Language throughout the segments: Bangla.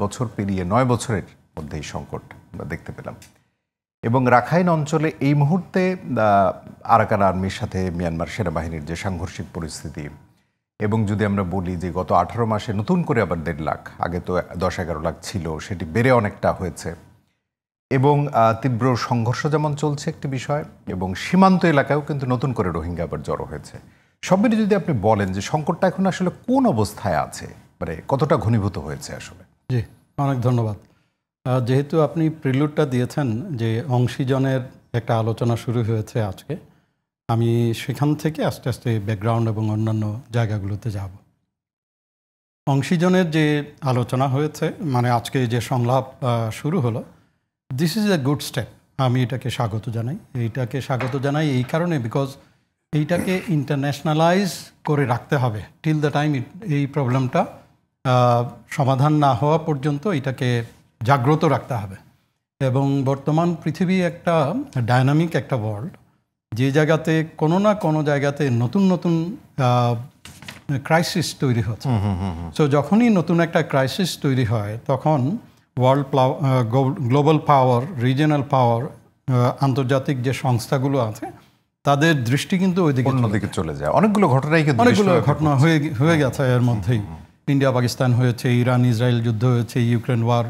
বছর পেরিয়ে 9 বছরের মধ্যে এই সংকট আমরা দেখতে পেলাম। এবং রাখাইন অঞ্চলে এই মুহূর্তে আরাকান আর্মির সাথে মিয়ানমার সেনাবাহিনীর যে সাংঘর্ষিক পরিস্থিতি, এবং যদি আমরা বলি যে গত 18 মাসে নতুন করে আবার 1.5 লাখ, আগে তো 10-11 লাখ ছিল, সেটি বেড়ে অনেকটা হয়েছে, এবং তীব্র সংঘর্ষ যেমন চলছে একটি বিষয়, এবং সীমান্ত এলাকায়ও কিন্তু নতুন করে রোহিঙ্গা আবার জড়ো হয়েছে। সব মিলিয়ে যদি আপনি বলেন যে সংকটটা এখন আসলে কোন অবস্থায় আছে, মানে কতটা ঘনীভূত হয়েছে আসলে? জি, অনেক ধন্যবাদ। যেহেতু আপনি প্রিলুডটা দিয়েছেন যে অংশীজনের একটা আলোচনা শুরু হয়েছে আজকে, আমি সেখান থেকে আস্তে আস্তে ব্যাকগ্রাউন্ড এবং অন্যান্য জায়গাগুলোতে যাব। অংশীজনের যে আলোচনা হয়েছে, মানে আজকে যে সংলাপ শুরু হলো, this is a good step. আমি এটাকে স্বাগত জানাই। এই কারণে বিকজ এইটাকে ইন্টারন্যাশনালাইজ করে রাখতে হবে টিল দ্য টাইম এই প্রবলেমটা সমাধান না হওয়া পর্যন্ত এটাকে জাগ্রত রাখতে হবে। এবং বর্তমান পৃথিবী একটা ডায়নামিক একটা ওয়ার্ল্ড, যে জায়গাতে কোনো না কোনো জায়গাতে নতুন নতুন ক্রাইসিস তৈরি হচ্ছে। সো যখনই নতুন একটা ক্রাইসিস তৈরি হয়, তখন ওয়ার্ল্ড গ্লোবাল পাওয়ার, রিজিয়নাল পাওয়ার, আন্তর্জাতিক যে সংস্থাগুলো আছে, তাদের দৃষ্টি কিন্তু ওইদিকে চলে যায়। অনেকগুলো ঘটনা হয়ে গেছে এর মধ্যেই। ইন্ডিয়া পাকিস্তান হয়েছে, ইরান ইসরায়েল যুদ্ধ হয়েছে, Ukraine war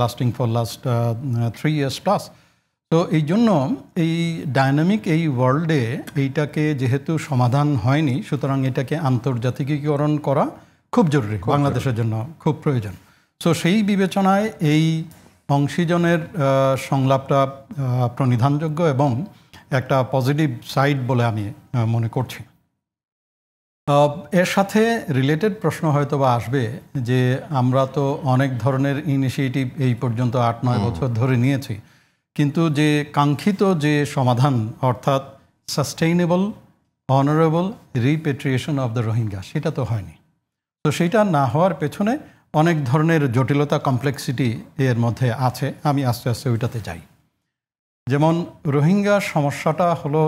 lasting for last 3 years plus. তো এই জন্য এই ডায়নামিক এই ওয়ার্ল্ডে এইটাকে যেহেতু সমাধান হয়নি, সুতরাং এটাকে আন্তর্জাতিকীকরণ করা খুব জরুরি, বাংলাদেশের জন্য খুব প্রয়োজন। সো সেই বিবেচনায় এই অংশীজনের সংলাপটা প্রণিধানযোগ্য এবং একটা পজিটিভ সাইড বলে আমি মনে করছি। এর সাথে রিলেটেড প্রশ্ন হয়তো বা আসবে যে আমরা তো অনেক ধরনের ইনিশিয়েটিভ এই পর্যন্ত 8-9 বছর ধরে নিয়েছি, কিন্তু যে কাঙ্ক্ষিত যে সমাধান, অর্থাৎ sustainable honourable repatriation of the Rohingya, সেটা তো হয়নি। তো সেইটা না হওয়ার পেছনে অনেক ধরনের জটিলতা, কমপ্লেক্সিটি এর মধ্যে আছে। আমি আস্তে আস্তে ওইটাতে যাই। যেমন রোহিঙ্গা সমস্যাটা হলো,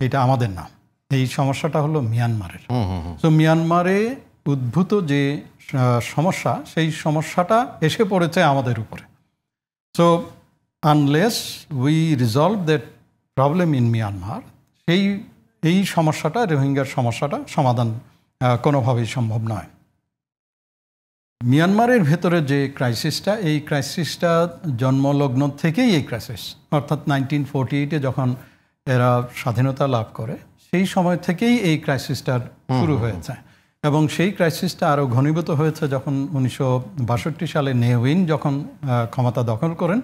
এটা আমাদের না, এই সমস্যাটা হলো মিয়ানমারের। তো মিয়ানমারে উদ্ভূত যে সমস্যা, সেই সমস্যাটা এসে পড়েছে আমাদের উপরে। So unless we resolve that problem in Myanmar, এই সমস্যাটা, রোহিঙ্গার সমস্যাটা সমাধান কোনোভাবেই সম্ভব নয়। মিয়ানমারের ভেতরে যে ক্রাইসিসটা, এই ক্রাইসিসটা জন্মলগ্ন থেকেই এই ক্রাইসিস, অর্থাৎ 1948-এ যখন এরা স্বাধীনতা লাভ করে, সেই সময় থেকেই এই ক্রাইসিসটার শুরু হয়েছে। এবং সেই ক্রাইসিসটা আরও ঘনীভূত হয়েছে যখন 1962 সালে নে উইন যখন ক্ষমতা দখল করেন,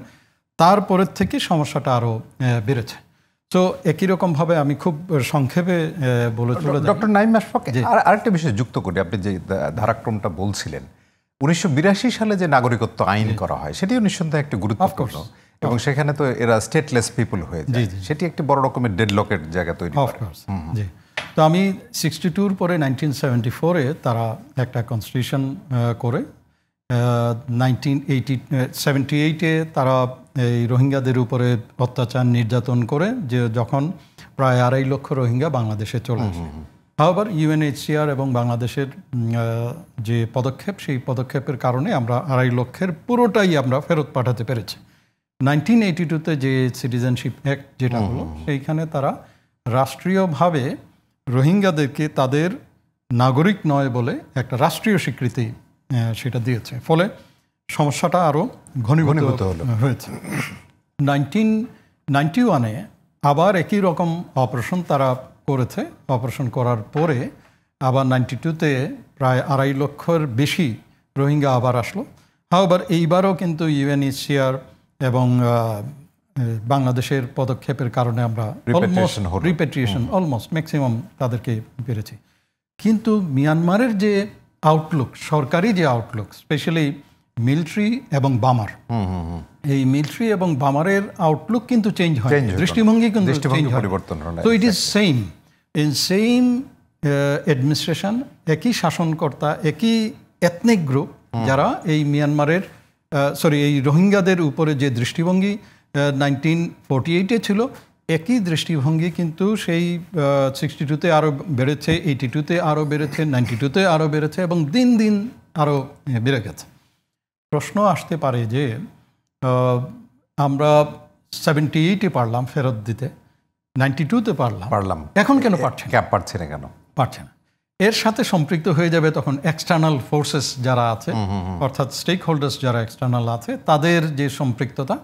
তারপরের থেকে সমস্যাটা আরও বেড়েছে। তো একই রকমভাবে আমি খুব সংক্ষেপে বলে চলে যাই। ডক্টর নাঈম আশফাক, আরেকটা বিষয় যুক্ত করি। আপনি যে ধারাক্রমটা বলছিলেন, 1982 সালে যে নাগরিকত্ব আইন করা হয়, সেটিও নিঃসন্দেহে একটি গুরুত্বপূর্ণ, এবং সেখানে তো এরা স্টেটলেস পিপল হয়ে যায়, সেটি একটি বড় রকমের ডেডলকের জায়গা তৈরি করে। জি, তো আমি 62-র পরে 1974-এ তারা একটা কনস্টিটিউশন করে, 1978-এ তারা এই রোহিঙ্গাদের উপরে অত্যাচার নির্যাতন করে, যে যখন প্রায় 2.5 লক্ষ রোহিঙ্গা বাংলাদেশে চলে আসে। আবার ইউএনএইচসিআর এবং বাংলাদেশের যে পদক্ষেপ, সেই পদক্ষেপের কারণে আমরা 2.5 লক্ষের পুরোটাই আমরা ফেরত পাঠাতে পেরেছি। 1982-তে যে সিটিজেনশিপ অ্যাক্ট যেটা হলো, সেইখানে তারা রাষ্ট্রীয়ভাবে রোহিঙ্গাদেরকে তাদের নাগরিক নয় বলে একটা রাষ্ট্রীয় স্বীকৃতি সেটা দিয়েছে। ফলে সমস্যাটা আরও ঘনীভূত হয়েছে। 1991-এ আবার একই রকম অপারেশন তারা করেছে। অপারেশন করার পরে আবার 92-তে প্রায় 2.5 লক্ষের বেশি রোহিঙ্গা আবার আসলো। আবার এইবারও কিন্তু ইউএনএইচসিআর এবং বাংলাদেশের পদক্ষেপের কারণে আমরা রিপেট্রিয়েশন অলমোস্ট ম্যাক্সিমাম তাদেরকে পেরেছি। কিন্তু মিয়ানমারের যে আউটলুক, সরকারি যে আউটলুক, স্পেশালি মিলিটারি এবং বামার, এই মিলিটারি এবং বামারের আউটলুক কিন্তু চেঞ্জ হয়, দৃষ্টিভঙ্গি কিন্তু পরিবর্তন হয়। তো ইট ইজ সেম অ্যাডমিনিস্ট্রেশন, একই শাসনকর্তা, একই এথনিক গ্রুপ, যারা এই মিয়ানমারের এই রোহিঙ্গাদের উপরে যে দৃষ্টিভঙ্গি 1948-এ ছিল, একই দৃষ্টিভঙ্গি কিন্তু সেই 62-তে আরও বেড়েছে, 82-তে আরও বেড়েছে, 92-তে আরও বেড়েছে, এবং দিন দিন আরও বেড়ে গেছে। প্রশ্ন আসতে পারে যে আমরা 78-এ পারলাম ফেরত দিতে, 92-তে পারলাম, এখন কেন পারছে না? পারছে না কেন? পারছে না। এর সাথে সম্পৃক্ত হয়ে যাবে তখন এক্সটার্নাল ফোর্সেস যারা আছে, অর্থাৎ স্টেক হোল্ডার্স যারা এক্সটার্নাল আছে, তাদের যে সম্পৃক্ততা।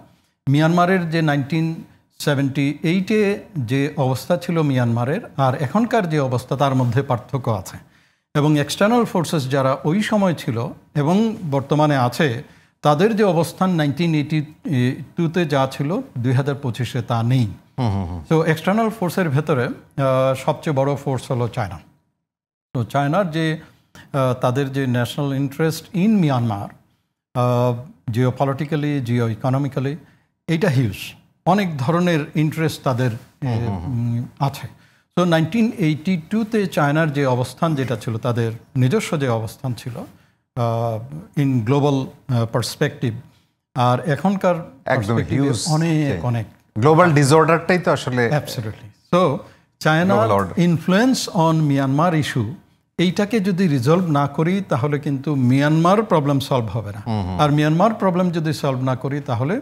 মিয়ানমারের যে 1978-এ যে অবস্থা ছিল মিয়ানমারের আর এখনকার যে অবস্থা, তার মধ্যে পার্থক্য আছে। এবং এক্সটার্নাল ফোর্সেস যারা ওই সময় ছিল এবং বর্তমানে আছে, তাদের যে অবস্থান 1982-তে যা ছিল 2025-এ তা নেই। তো এক্সটার্নাল ফোর্সের ভেতরে সবচেয়ে বড় ফোর্স হলো চায়না। তো চায়নার যে তাদের যে national interest in Myanmar, Jio politically, Jio economically, এইটা হিউজ। অনেক ধরনের ইন্টারেস্ট তাদের আছে। তো 1982-তে চায়নার যে অবস্থান যেটা ছিল, তাদের নিজস্ব যে অবস্থান ছিল ইন গ্লোবাল পার্সপেক্টিভ, আর এখনকার অনেক অনেক গ্লোবাল ডিসঅর্ডারটাই তো আসলে অ্যাবসলিউটলি। সো চায়নার ইনফ্লুয়েন্স অন মিয়ানমার ইস্যু, এইটাকে যদি রিজলভ না করি তাহলে কিন্তু মিয়ানমার প্রবলেম সলভ হবে না। আর মিয়ানমার প্রবলেম যদি সলভ না করি তাহলে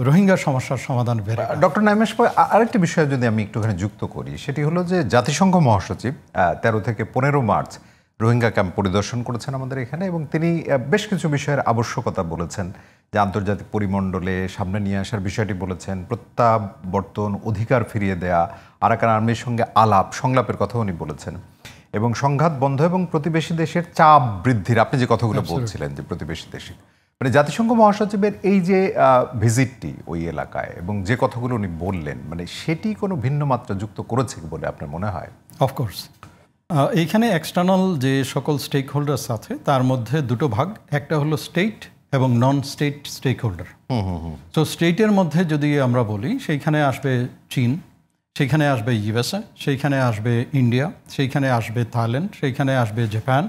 রোহিঙ্গা সমস্যার সমাধান বেড়ে। ডক্টর নাইমেশ ভাই, আরেকটি বিষয় যদি আমি একটুখানি যুক্ত করি, সেটি হলো যে জাতিসংঘ মহাসচিব 13 থেকে 15 মার্চ রোহিঙ্গা ক্যাম্প পরিদর্শন করেছেন আমাদের এখানে, এবং তিনি বেশ কিছু বিষয়ের আবশ্যকতা বলেছেন, যে আন্তর্জাতিক পরিমণ্ডলে সামনে নিয়ে আসার বিষয়টি বলেছেন, প্রত্যাবর্তন, অধিকার ফিরিয়ে দেয়া, আরাকান আর্মির সঙ্গে সংলাপের কথা উনি বলেছেন, এবং সংঘাত বন্ধ এবং প্রতিবেশী দেশের চাপ বৃদ্ধির, আপনি যে কথাগুলো বলছিলেন যে প্রতিবেশী দেশে, মানে জাতিসংঘ মহাসচিবের এই যে ভিজিটটি ওই এলাকায় এবং যে কথাগুলো উনি বললেন, মানে সেটি কোনো ভিন্ন মাত্রা যুক্ত করেছে বলে আপনার মনে হয়? অফকোর্স এইখানে এক্সটার্নাল যে সকল স্টেক হোল্ডার্স আছে তার মধ্যে দুটো ভাগ, একটা হলো স্টেট এবং নন স্টেট স্টেক হোল্ডার। তো স্টেটের মধ্যে যদি আমরা বলি, সেইখানে আসবে চীন, সেইখানে আসবে ইউএসএ, সেইখানে আসবে ইন্ডিয়া, সেইখানে আসবে থাইল্যান্ড, সেইখানে আসবে জাপান।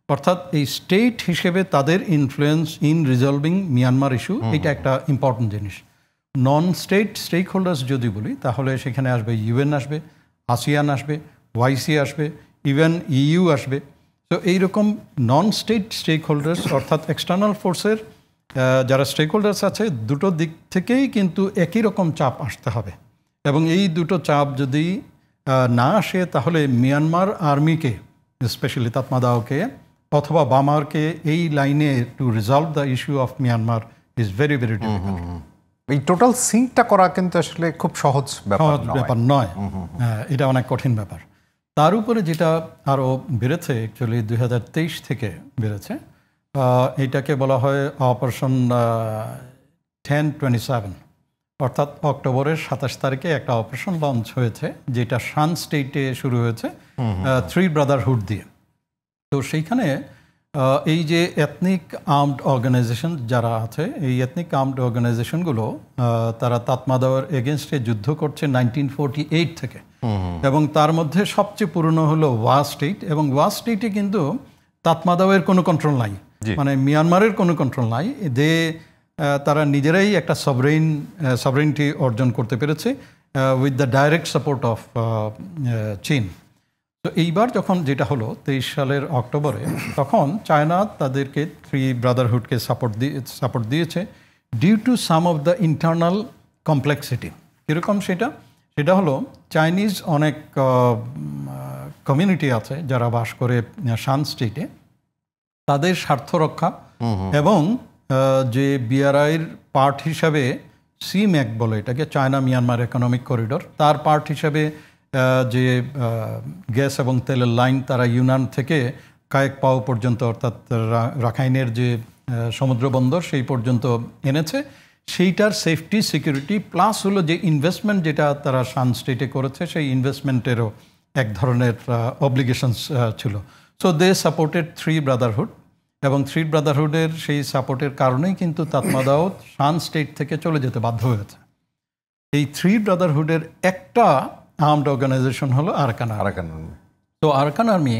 অর্থাৎ এই স্টেট হিসেবে তাদের influence in resolving Myanmar issue, এটা একটা ইম্পর্টেন্ট জিনিস। নন স্টেট স্টেক হোল্ডার্স যদি বলি, তাহলে সেখানে আসবে ইউএন, আসবে আসিয়ান, আসবে ওয়াইসি, আসবে ইভেন ইইউ আসবে। তো এইরকম নন স্টেট স্টেক হোল্ডার্স অর্থাৎ এক্সটার্নাল ফোর্সের যারা স্টেক হোল্ডার্স আছে, দুটো দিক থেকেই কিন্তু একই রকম চাপ আসতে হবে। এবং এই দুটো চাপ যদি না আসে, তাহলে মিয়ানমার আর্মিকে, স্পেশালি তাতমাদাওকে অথবা বামারকে, এই লাইনে two resolve the issue of Myanmar is very very difficult. এই টোটাল সিঙ্কটা করা কিন্তু আসলে খুব সহজ ব্যাপার নয়। এটা অনেক কঠিন ব্যাপার। তার উপরে যেটা আরও বেড়েছে, অ্যাকচুয়ালি 2023 থেকে বেড়েছে, এটাকে বলা হয় অপারেশন 1027, অর্থাৎ অক্টোবরের 27 তারিখে একটা অপারেশন লঞ্চ হয়েছে, যেটা শান স্টেটে শুরু হয়েছে 3 ব্রাদারহুড দিয়ে। তো সেইখানে এই যে এথনিক আর্মড অর্গানাইজেশন যারা আছে, এই এথনিক আর্মড অর্গানাইজেশনগুলো তারা তাতমাদাওয়ের এগেনস্টে যুদ্ধ করছে 1948 থেকে, এবং তার মধ্যে সবচেয়ে পুরনো হলো ওয়া স্টেট, এবং ওয়া স্টেটে কিন্তু তাতমাদাওয়ের কোনো কন্ট্রোল নাই, মানে মিয়ানমারের কোনো কন্ট্রোল নাই। তারা নিজেরাই একটা সভরেনিটি অর্জন করতে পেরেছে with the direct support of চীন। তো এইবার যখন যেটা হলো 23 সালের অক্টোবরে, তখন চায়না তাদেরকে 3 ব্রাদারহুডকে সাপোর্ট দিয়েছে due to some of the internal complexity. কীরকম সেটা হলো, চাইনিজ অনেক কমিউনিটি আছে যারা বাস করে শান স্টেটে, তাদের স্বার্থ রক্ষা এবং যে বিআরআইয়ের পার্ট হিসাবে সিম্যাক বলে এটাকে, চায়না মিয়ানমার ইকোনমিক করিডোর, তার পার্ট হিসাবে যে গ্যাস এবং তেলের লাইন তারা ইউনান থেকে কায়েক পাও পর্যন্ত, অর্থাৎ রাখাইনের যে সমুদ্র বন্দর সেই পর্যন্ত এনেছে, সেইটার সেফটি সিকিউরিটি প্লাস হলো যে ইনভেস্টমেন্ট যেটা তারা শান স্টেটে করেছে, সেই ইনভেস্টমেন্টেরও এক ধরনের অব্লিগেশনস ছিল। সো দে সাপোর্টেড 3 ব্রাদারহুড, এবং 3 ব্রাদারহুডের সেই সাপোর্টের কারণেই কিন্তু তাতমাদাও শান স্টেট থেকে চলে যেতে বাধ্য হয়েছে। এই 3 ব্রাদারহুডের একটা আর্মড অর্গানাইজেশন হলো আরাকান আর্মি। তো আরাকান আর্মি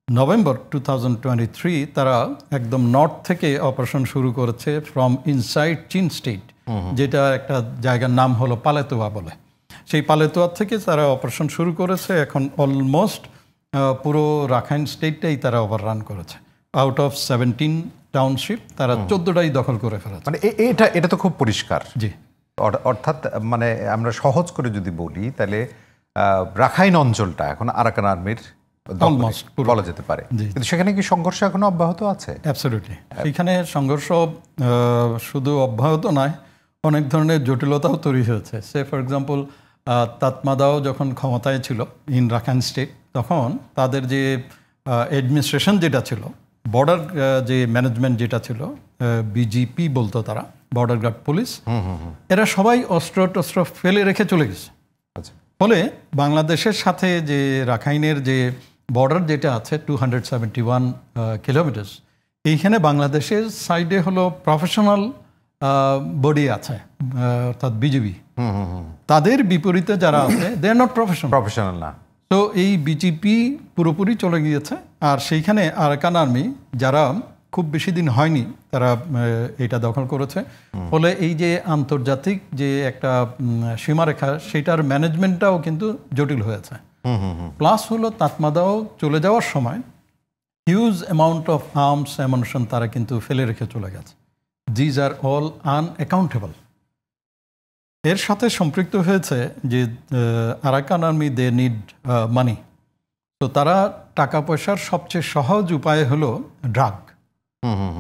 নভেম্বর 2023 তারা একদম নর্থ থেকে অপারেশন শুরু করেছে ফ্রম ইনসাইড চীন স্টেট, যেটা একটা জায়গার নাম হলো পালেতোয়া বলে। সেই পালেতোয়া থেকে তারা অপারেশন শুরু করেছে, এখন অলমোস্ট পুরো রাখাইন স্টেটটাই তারা ওভাররান করেছে। আউট অফ 17 টাউনশিপ তারা 14টাই দখল করে ফেলেছে। মানে এটা তো খুব পরিষ্কার। জি, অর্থাৎ মানে আমরা সহজ করে যদি বলি তাহলে রাখাইন অঞ্চলটা এখন আরাকান আর্মির অলমোস্ট বলা যেতে পারে, কিন্তু সেখানে কি সংঘর্ষ এখনো অব্যাহত আছে? অ্যাবসলিউটলি। এখানে সংঘর্ষ শুধু অব্যাহত নয়, অনেক ধরনের জটিলতাও তৈরি হয়েছে। সে ফর এক্সাম্পল তাতমাদাও যখন ক্ষমতায় ছিল ইন রাখাইন স্টেট, তখন তাদের যে অ্যাডমিনিস্ট্রেশন যেটা ছিল, বর্ডার যে ম্যানেজমেন্ট যেটা ছিল, বিজিপি বলতো তারা, বর্ডার গার্ড পুলিশ, এরা সবাই অস্ত্র টস্ত্র ফেলে রেখে চলে গেছে। ফলে বাংলাদেশের সাথে যে রাখাইনের যে বর্ডার যেটা আছে 271 কিলোমিটার্স, এইখানে বাংলাদেশের সাইডে হলো প্রফেশনাল বডি আছে, অর্থাৎ বিজিবি। তাদের বিপরীতে যারা আছে দে আর নট প্রফেশনাল না। তো এই বিজেপি পুরোপুরি চলে গিয়েছে। আর সেইখানে আরাকান আর্মি যারা খুব বেশি দিন হয়নি তারা এটা দখল করেছে। ফলে এই যে আন্তর্জাতিক যে একটা সীমারেখা, সেটার ম্যানেজমেন্টটাও কিন্তু জটিল হয়েছে। প্লাস হলো তাতমাদাও চলে যাওয়ার সময় huge amount of arms ammunition তারা কিন্তু ফেলে রেখে চলে গেছে। These are all unaccountable. এর সাথে সম্পৃক্ত হয়েছে যে Arakan army they need money. তো তারা টাকা পয়সার সবচেয়ে সহজ উপায় হলো ড্রাগ।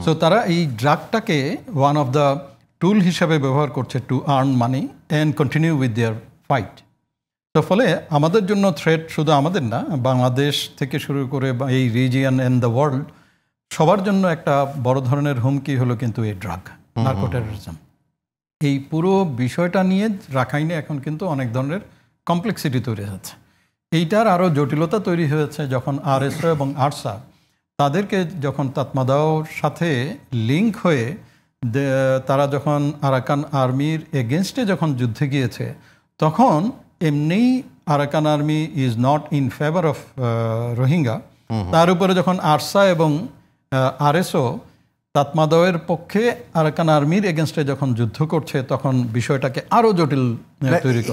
সো তারা এই ড্রাগটাকে ওয়ান অফ দ্য টুল হিসাবে ব্যবহার করছে to earn money and continue with their fight. তো ফলে আমাদের জন্য থ্রেট শুধু আমাদের না, বাংলাদেশ থেকে শুরু করে এই রিজিয়ন অ্যান্ড দ্য ওয়ার্ল্ড সবার জন্য একটা বড় ধরনের হুমকি হলো কিন্তু এই ড্রাগ, নার্কো টেররিজম। এই পুরো বিষয়টা নিয়ে রাখাইনে এখন কিন্তু অনেক ধরনের কমপ্লেক্সিটি তৈরি হচ্ছে। এইটার আরও জটিলতা তৈরি হয়েছে যখন আরএসও এবং আরসা তাদেরকে যখন তাতমাদাওর সাথে লিঙ্ক হয়ে তারা যখন আরাকান আর্মির এগেনস্টে যখন যুদ্ধে গিয়েছে, তখন এমনিই Arakan Army is not in favour of Rohingya. তার উপরে যখন আরসা এবং আরএসও তাতমাদাওয়ের পক্ষে আরাকান আর্মির এগেনস্টে যখন যুদ্ধ করছে, তখন বিষয়টাকে আরও জটিল তৈরি করে।